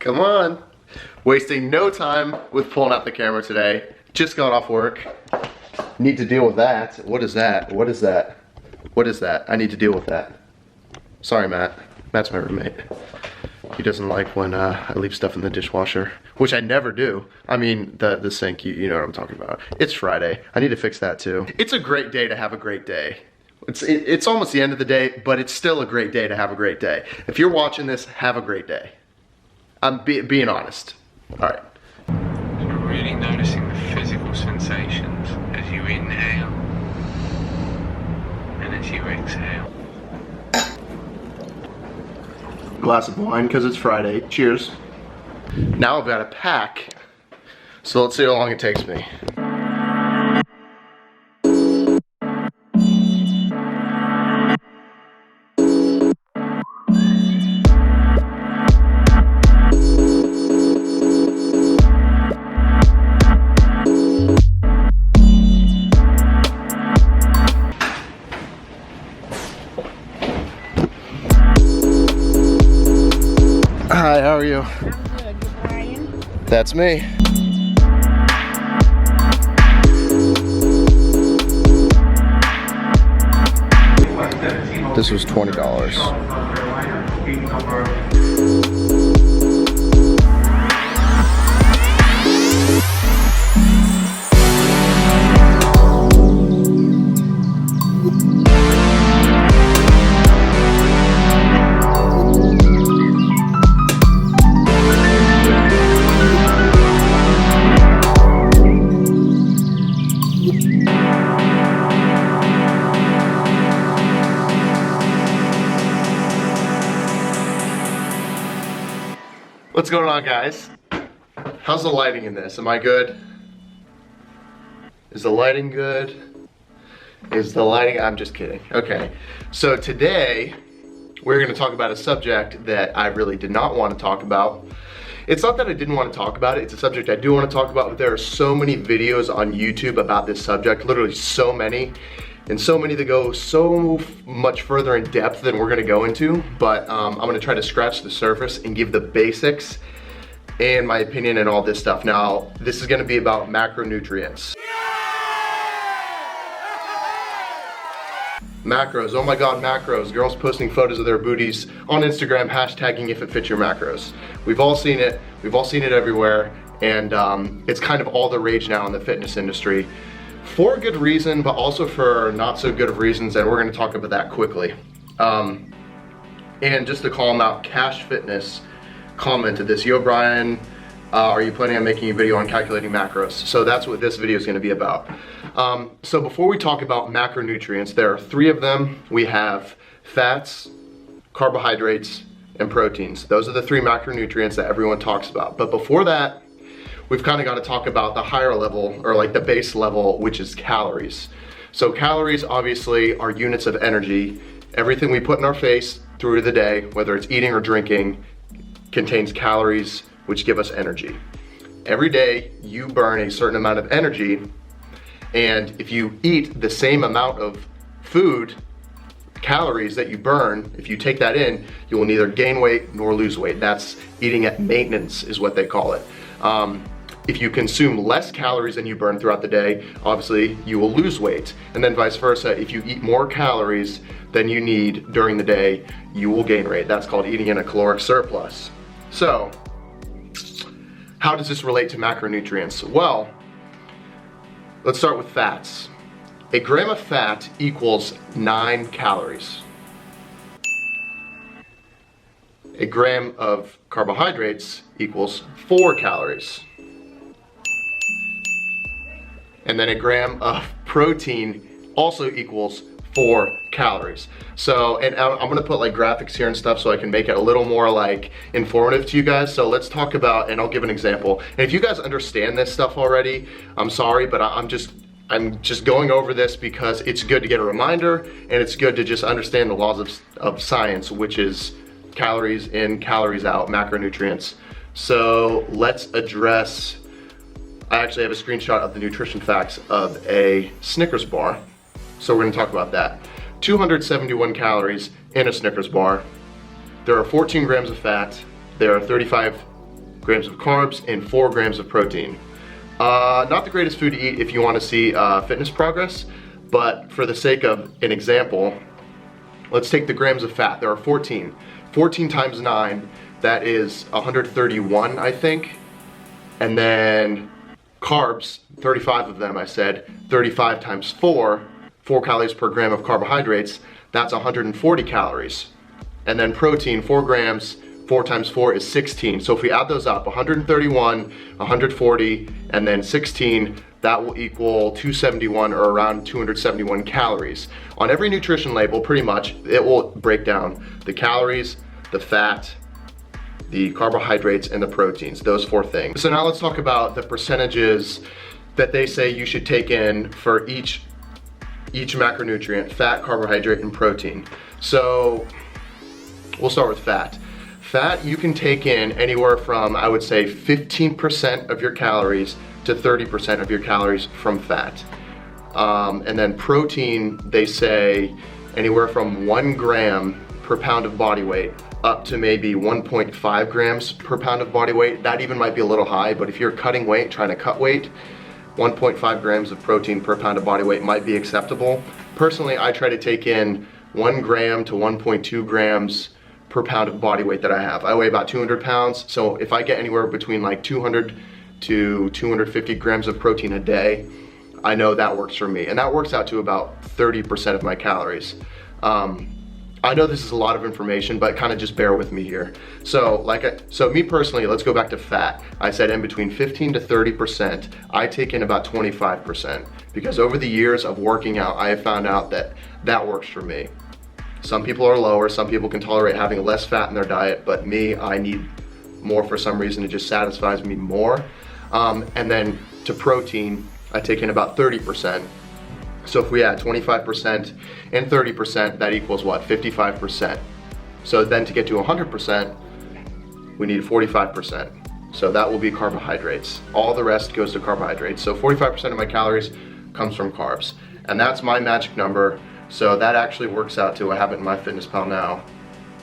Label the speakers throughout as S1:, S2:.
S1: Come on. Wasting no time with pulling out the camera today. Just got off work. Need to deal with that. What is that? What is that? What is that? I need to deal with that. Sorry, Matt. Matt's my roommate. He doesn't like when I leave stuff in the dishwasher, which I never do. I mean, the sink, you know what I'm talking about. It's Friday. I need to fix that too. It's a great day to have a great day. It's almost the end of the day, but it's still a great day to have a great day. If you're watching this, have a great day. I'm being honest. All right.
S2: You're really noticing the physical sensations as you inhale and as you exhale.
S1: Glass of wine because it's Friday. Cheers. Now I've got a pack, so let's see how long it takes me. Hi, how are you?
S3: I'm good. You Brian?
S1: That's me. This was $20. What's going on, guys? How's the lighting in this? Am I good? Is the lighting good? Is the lighting, I'm just kidding. Okay, so today we're gonna talk about a subject that I really did not want to talk about. It's not that I didn't want to talk about it, it's a subject I do want to talk about, but there are so many videos on YouTube about this subject, literally so many, and so many that go so much further in depth than we're gonna go into, but I'm gonna try to scratch the surface and give the basics and my opinion and all this stuff. Now, this is gonna be about macronutrients. Macros, oh my God, macros. Girls posting photos of their booties on Instagram, hashtagging if it fits your macros. We've all seen it everywhere, and it's kind of all the rage now in the fitness industry. For good reason, but also for not so good of reasons, and we're gonna talk about that quickly. And just to call them out, Cash Fitness commented this, "Yo Brian, are you planning on making a video on calculating macros?" So that's what this video is gonna be about. So before we talk about macronutrients, there are three of them. We have fats, carbohydrates, and proteins. Those are the three macronutrients that everyone talks about. But before that, we've kind of got to talk about the higher level, or like the base level, which is calories. So calories obviously are units of energy. Everything we put in our face through the day, whether it's eating or drinking, contains calories, which give us energy. Every day you burn a certain amount of energy, and if you eat the same amount of food, calories that you burn, if you take that in, you will neither gain weight nor lose weight. That's eating at maintenance is what they call it. If you consume less calories than you burn throughout the day, obviously you will lose weight. And then vice versa, if you eat more calories than you need during the day, you will gain weight. That's called eating in a caloric surplus. So, how does this relate to macronutrients? Well, let's start with fats. A gram of fat equals 9 calories. A gram of carbohydrates equals 4 calories. And then a gram of protein also equals 4 calories. So, and I'm gonna put like graphics here and stuff so I can make it a little more like informative to you guys. So let's talk about, and I'll give an example. And if you guys understand this stuff already, I'm sorry, but I'm just going over this because it's good to get a reminder, and it's good to just understand the laws of science, which is calories in, calories out, macronutrients. So let's address, I actually have a screenshot of the nutrition facts of a Snickers bar. So we're gonna talk about that. 271 calories in a Snickers bar. There are 14 grams of fat. There are 35 grams of carbs, and 4 grams of protein. Not the greatest food to eat if you want to see fitness progress, but for the sake of an example, let's take the grams of fat. There are 14. 14 times 9, that is 131, I think. And then carbs, 35 of them, I said. 35 times 4 calories per gram of carbohydrates, that's 140 calories. And then protein, 4 grams, 4 times 4 is 16. So if we add those up, 131, 140, and then 16, that will equal 271 or around 271 calories. On every nutrition label, pretty much, it will break down the calories, the fat, the carbohydrates, and the proteins, those 4 things. So now let's talk about the percentages that they say you should take in for each macronutrient: fat, carbohydrate, and protein. So we'll start with fat. Fat, you can take in anywhere from, I would say, 15% of your calories to 30% of your calories from fat. And then protein, they say anywhere from 1 gram per pound of body weight up to maybe 1.5 grams per pound of body weight. That even might be a little high, but if you're cutting weight, trying to cut weight, 1.5 grams of protein per pound of body weight might be acceptable. Personally, I try to take in 1 gram to 1.2 grams per pound of body weight that I have. I weigh about 200 pounds, so if I get anywhere between like 200 to 250 grams of protein a day, I know that works for me. And that works out to about 30% of my calories. I know this is a lot of information, but kind of just bear with me here. So me personally, let's go back to fat. I said in between 15 to 30%, I take in about 25%, because over the years of working out, I have found out that that works for me. Some people are lower, some people can tolerate having less fat in their diet, but me, I need more for some reason. It just satisfies me more. And then to protein, I take in about 30%. So if we add 25% and 30%, that equals what? 55%. So then to get to 100%, we need 45%. So that will be carbohydrates. All the rest goes to carbohydrates. So 45% of my calories comes from carbs. And that's my magic number. So that actually works out to, I have it in my MyFitnessPal now.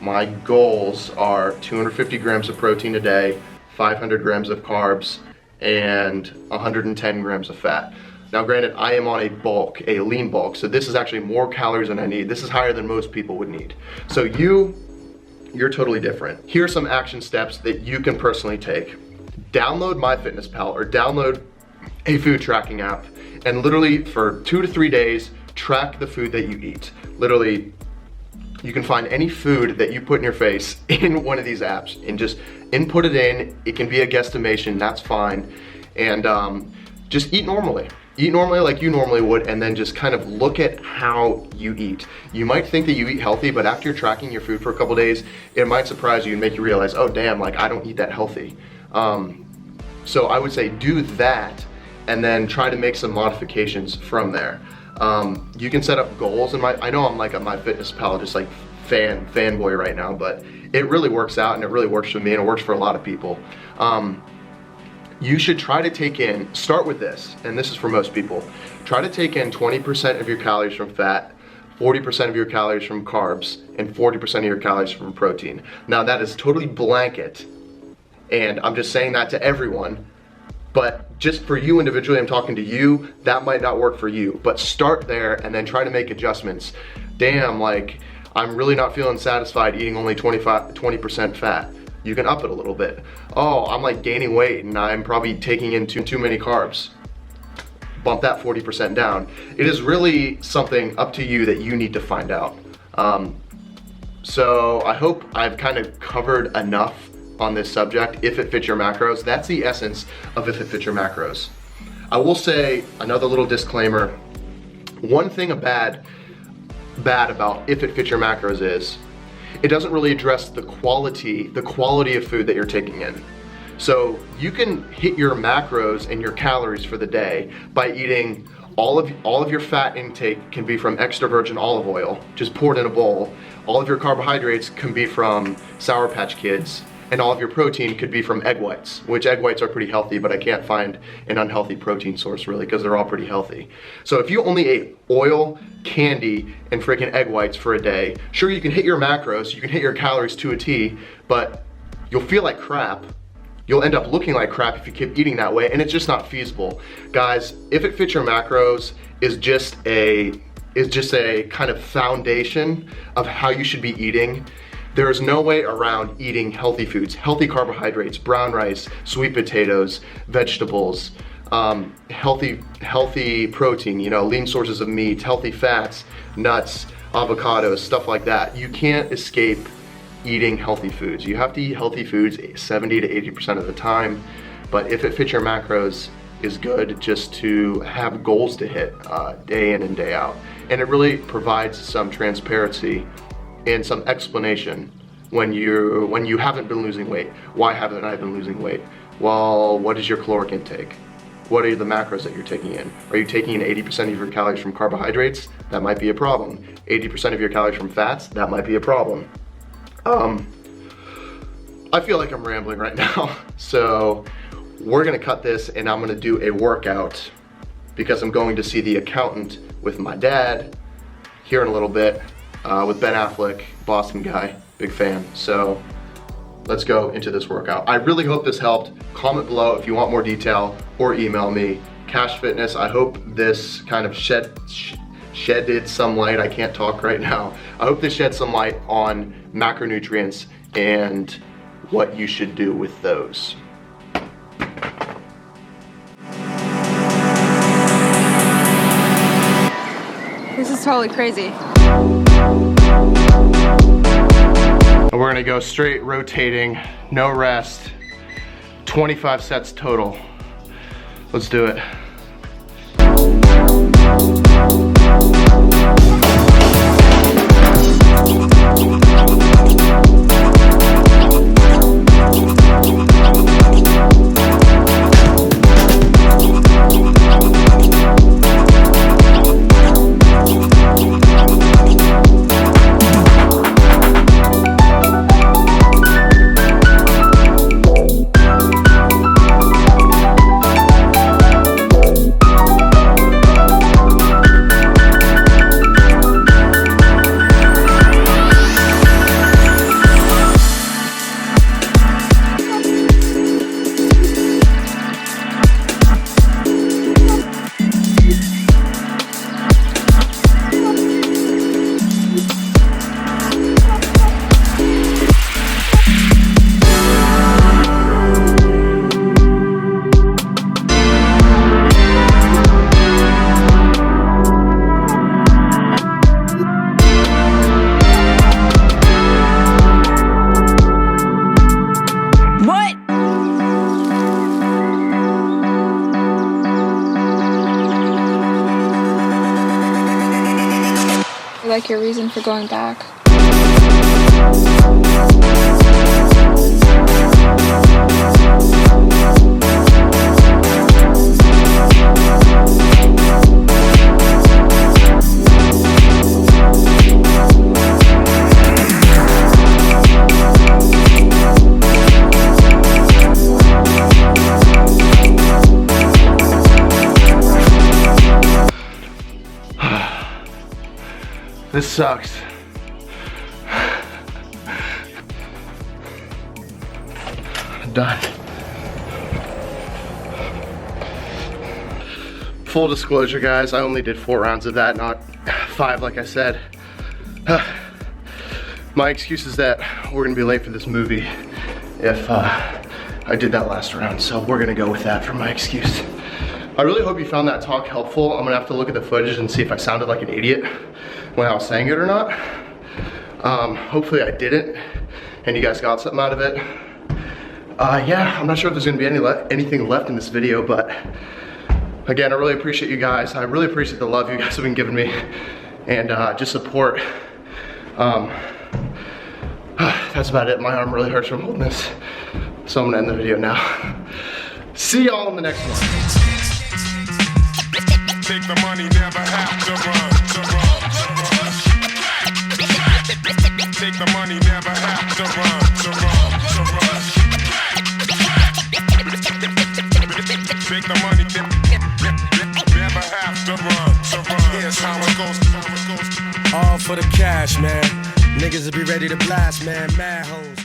S1: My goals are 250 grams of protein a day, 500 grams of carbs, and 110 grams of fat. Now granted, I am on a lean bulk, so this is actually more calories than I need. This is higher than most people would need. So you're totally different. Here are some action steps that you can personally take. Download MyFitnessPal or download a food tracking app, and literally for 2 to 3 days, track the food that you eat. Literally, you can find any food that you put in your face in one of these apps and just input it in. It can be a guesstimation, that's fine. And just eat normally. Eat normally like you normally would, and then just kind of look at how you eat. You might think that you eat healthy, but after you're tracking your food for a couple days, it might surprise you and make you realize, oh damn, like I don't eat that healthy. So I would say do that, and then try to make some modifications from there. You can set up goals, and I know I'm like a MyFitnessPal, just like fanboy right now, but it really works out, and it really works for me, and it works for a lot of people. You should try to take in, start with this, and this is for most people, try to take in 20% of your calories from fat, 40% of your calories from carbs, and 40% of your calories from protein. Now that is totally blanket, and I'm just saying that to everyone, but just for you individually, I'm talking to you, that might not work for you, but start there and then try to make adjustments. Damn, like, I'm really not feeling satisfied eating only 20% fat. You can up it a little bit. Oh, I'm like gaining weight and I'm probably taking in too many carbs. Bump that 40% down. It is really something up to you that you need to find out. So I hope I've kind of covered enough on this subject. If it fits your macros, that's the essence of if it fits your macros. I will say another little disclaimer. One thing bad about if it fits your macros is it doesn't really address the quality of food that you're taking in. So you can hit your macros and your calories for the day by eating all of your fat intake can be from extra virgin olive oil, just poured in a bowl. All of your carbohydrates can be from Sour Patch Kids, and all of your protein could be from egg whites, which egg whites are pretty healthy, but I can't find an unhealthy protein source really, because they're all pretty healthy. So if you only ate oil, candy, and freaking egg whites for a day, sure, you can hit your macros, you can hit your calories to a T, but you'll feel like crap, you'll end up looking like crap if you keep eating that way, and it's just not feasible. Guys, if it fits your macros is just a kind of foundation of how you should be eating. There is no way around eating healthy foods, healthy carbohydrates, brown rice, sweet potatoes, vegetables, healthy protein, you know, lean sources of meat, healthy fats, nuts, avocados, stuff like that. You can't escape eating healthy foods. You have to eat healthy foods 70 to 80% of the time, but if it fits your macros, is good just to have goals to hit day in and day out. And it really provides some transparency and some explanation when you haven't been losing weight. Why haven't I been losing weight? Well, what is your caloric intake? What are the macros that you're taking in? Are you taking in 80% of your calories from carbohydrates? That might be a problem. 80% of your calories from fats? That might be a problem. I feel like I'm rambling right now, so we're gonna cut this and I'm gonna do a workout because I'm going to see the accountant with my dad here in a little bit with Ben Affleck, Boston guy, big fan. So let's go into this workout. I really hope this helped. Comment below if you want more detail or email me. Cash Fitness, I hope this kind of shedded some light. I can't talk right now. I hope this shed some light on macronutrients and what you should do with those.
S4: This is totally crazy.
S1: And we're gonna go straight rotating, no rest, 25 sets total. Let's do it.
S4: Like your reason for going back.
S1: This sucks. I'm done. Full disclosure, guys, I only did 4 rounds of that, not 5 like I said. My excuse is that we're gonna be late for this movie if I did that last round, so we're gonna go with that for my excuse. I really hope you found that talk helpful. I'm gonna have to look at the footage and see if I sounded like an idiot when I was saying it or not. Hopefully I didn't, and you guys got something out of it. Yeah, I'm not sure if there's gonna be anything left in this video, but again, I really appreciate you guys. I really appreciate the love you guys have been giving me, and just support. That's about it. My arm really hurts from holding this, so I'm gonna end the video now. See y'all in the next one.
S5: Take the money, never have to run, Take the money, never have to run, Take the money, never have to run, Here's how it goes. All for the cash, man. Niggas will be ready to blast, man. Mad hoes.